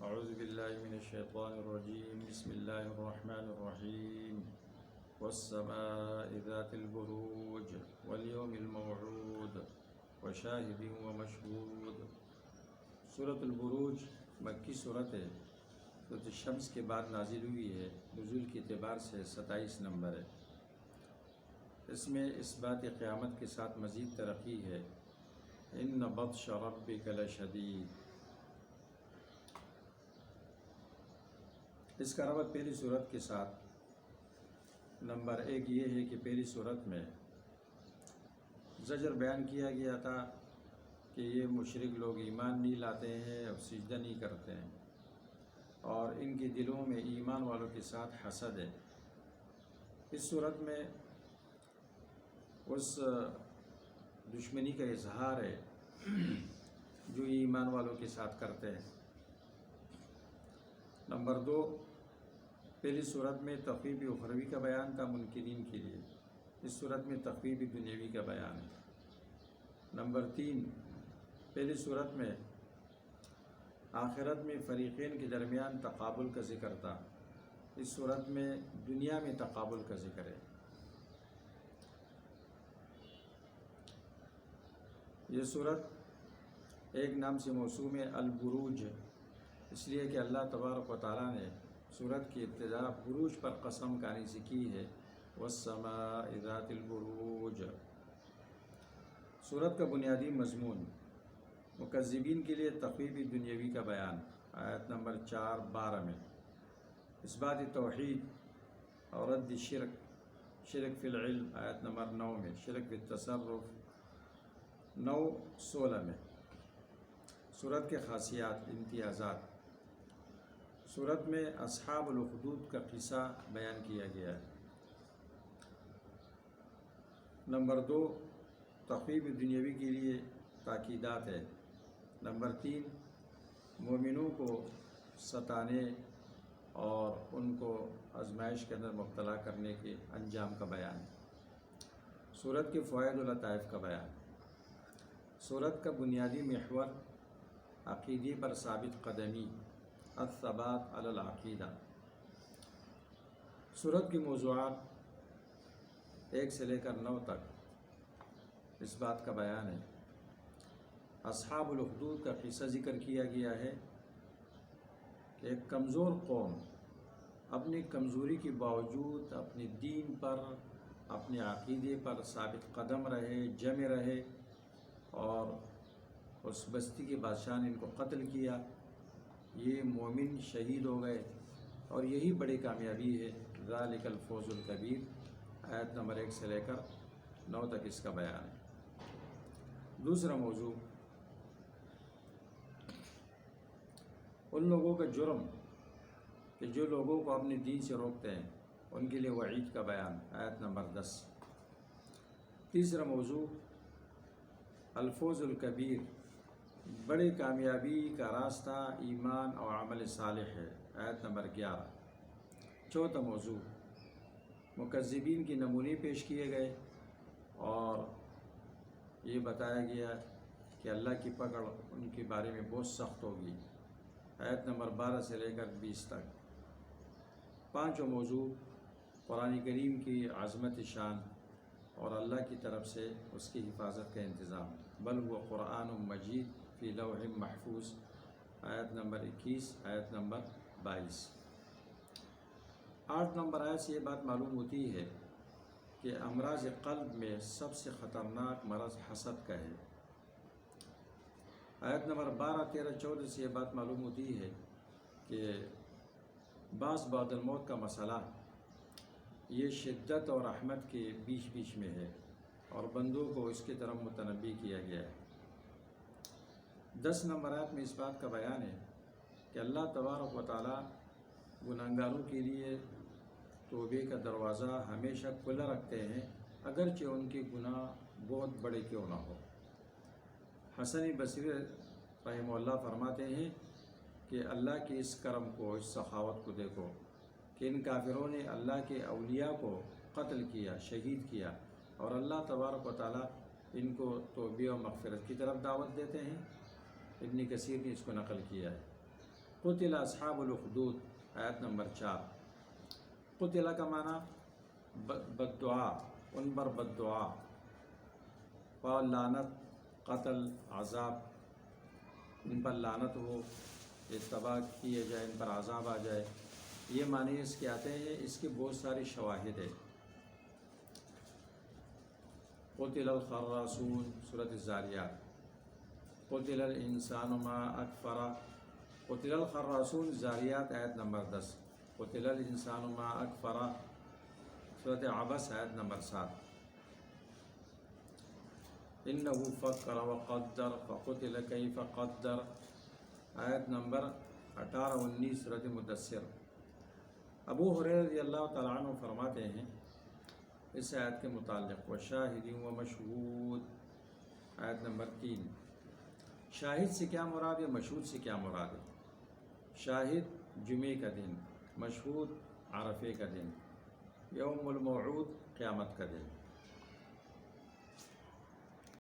اعوذ باللہ من الشیطان الرجیم بسم اللہ الرحمن الرحیم والسماء ذات البروج والیوم الموعود وشاہد ومشہود۔ سورۃ البروج مکی صورت ہے، سورۃ الشمس کے بعد نازل ہوئی ہے۔ نزول کے اعتبار سے 27 نمبر ہے۔ اس میں اس بات قیامت کے ساتھ مزید ترقی ہے، ان بطش ربک لشدید۔ اس کا ربط پہلی صورت کے ساتھ نمبر 1 یہ ہے کہ پہلی صورت میں زجر بیان کیا گیا تھا کہ یہ مشرک لوگ ایمان نہیں لاتے ہیں اور سجدہ نہیں کرتے ہیں، اور ان کے دلوں میں ایمان والوں کے ساتھ حسد ہے۔ اس صورت میں اس دشمنی کا اظہار ہے جو ایمان والوں کے ساتھ کرتے ہیں۔ نمبر 2، پہلی صورت میں تخویف اخروی کا بیان تھا منکرین کے لیے، اس صورت میں تخویف دنیاوی کا بیان ہے۔ نمبر 3، پہلی صورت میں آخرت میں فریقین کے درمیان تقابل کا ذکر تھا، اس صورت میں دنیا میں تقابل کا ذکر ہے۔ یہ صورت ایک نام سے موسوم ہے، البروج، اس لیے کہ اللہ تبارک و تعالیٰ نے صورت کی ابتدا بروج پر قسم کھانے سے کی ہے، والسماء ذات البروج۔ صورت کا بنیادی مضمون مکذبین کے لیے تخویف دنیاوی کا بیان، آیت نمبر 4-12 میں اس بات توحید اور رد شرک فی العلم، آیت نمبر 9 میں شرک فی التصرف 9-16 میں۔ صورت کے خاصیات، امتیازات۔ صورت میں اصحاب الاخدود کا قصہ بیان کیا گیا ہے۔ نمبر 2، تخویف دنیاوی کے لیے تاکیدات ہے۔ نمبر 3، مومنوں کو ستانے اور ان کو آزمائش کے اندر مبتلا کرنے کے انجام کا بیان ہے۔ صورت کے فوائد و لطائف کا بیان۔ صورت کا بنیادی محور عقیدے پر ثابت قدمی، الثبات علی العقیدہ۔ صورت کے موضوعات 1 سے لے کر 9 تک اس بات کا بیان ہے۔ اصحاب الاخدود کا قصہ ذکر کیا گیا ہے کہ ایک کمزور قوم اپنی کمزوری کے باوجود اپنے دین پر، اپنے عقیدے پر ثابت قدم رہے، جمے رہے، اور اس بستی کے بادشاہ نے ان کو قتل کیا۔ یہ مومن شہید ہو گئے، اور یہی بڑی کامیابی ہے۔ ذالک الفوز الکبیر، آیت نمبر 1 سے لے کر 9 تک اس کا بیان ہے۔ دوسرا موضوع ان لوگوں کا جرم کہ جو لوگوں کو اپنے دین سے روکتے ہیں، ان کے لیے وعید کا بیان، آیت نمبر 10۔ تیسرا موضوع الفوز الکبیر، بڑی کامیابی کا راستہ ایمان اور عمل صالح ہے، آیت نمبر 11۔ چوتھا موضوع مکذبین کے نمونے پیش کیے گئے، اور یہ بتایا گیا کہ اللہ کی پکڑ ان کے بارے میں بہت سخت ہوگی، آیت نمبر 12 سے لے کر 20 تک۔ پانچواں موضوع قرآن کریم کی عظمت شان اور اللہ کی طرف سے اس کی حفاظت کا انتظام، بل هو قرآن مجید فی لوح محفوظ، آیت نمبر 21، آیت نمبر 22۔ 8 نمبر آیت سے یہ بات معلوم ہوتی ہے کہ امراض قلب میں سب سے خطرناک مرض حسد کا ہے۔ آیت نمبر 12، 13، 14 سے یہ بات معلوم ہوتی ہے کہ بعد الموت کا مسئلہ یہ شدت اور رحمت کے بیچ میں ہے، اور بندوں کو اس کی طرف متنبی کیا گیا ہے۔ 10 نمبر آیت میں اس بات کا بیان ہے کہ اللہ تبارک و تعالیٰ گناہگاروں کے لیے توبے کا دروازہ ہمیشہ کھلا رکھتے ہیں، اگرچہ ان کے گناہ بہت بڑے کیوں نہ ہو۔ حسن بصری رحمہ اللہ فرماتے ہیں کہ اللہ کے اس کرم کو، اس سخاوت کو دیکھو کہ ان کافروں نے اللہ کے اولیاء کو قتل کیا، شہید کیا، اور اللہ تبارک و تعالیٰ ان کو توبہ و مغفرت کی طرف دعوت دیتے ہیں۔ ابن کثیر نے اس کو نقل کیا ہے۔ قتل اصحاب الاخدود آیت نمبر 4. قتل کا معنی بد دعا، ان پر بد دعا، اور لعنت، قتل، عذاب، ان پر لعنت ہو، تباہ کیے جائے، ان پر عذاب آ جائے، یہ معنی اس کے آتے ہیں. اس کی بہت ساری شواہد ہے. قتل الخراصون سورۃ الذاریات. قتل الانسان ما اکفر. قتل الخراصون ذاریات آیت نمبر 10. قتل الانسان ما اکفر سورۃ عبس آیت نمبر 7. انه فکر وقدر فقتل کیف قدر آیت نمبر 18-19 سورۃ مدثر. ابو ہریرہ رضی اللہ تعالیٰ عنہ فرماتے ہیں اس آیت کے متعلق، وشاہد و مشہود آیت نمبر 3. شاہد سے کیا مراد ہے، مشہود سے کیا مراد ہے؟ شاہد جمعے کا دن، مشہود عرفے کا دن، یوم الموعود قیامت کا دن.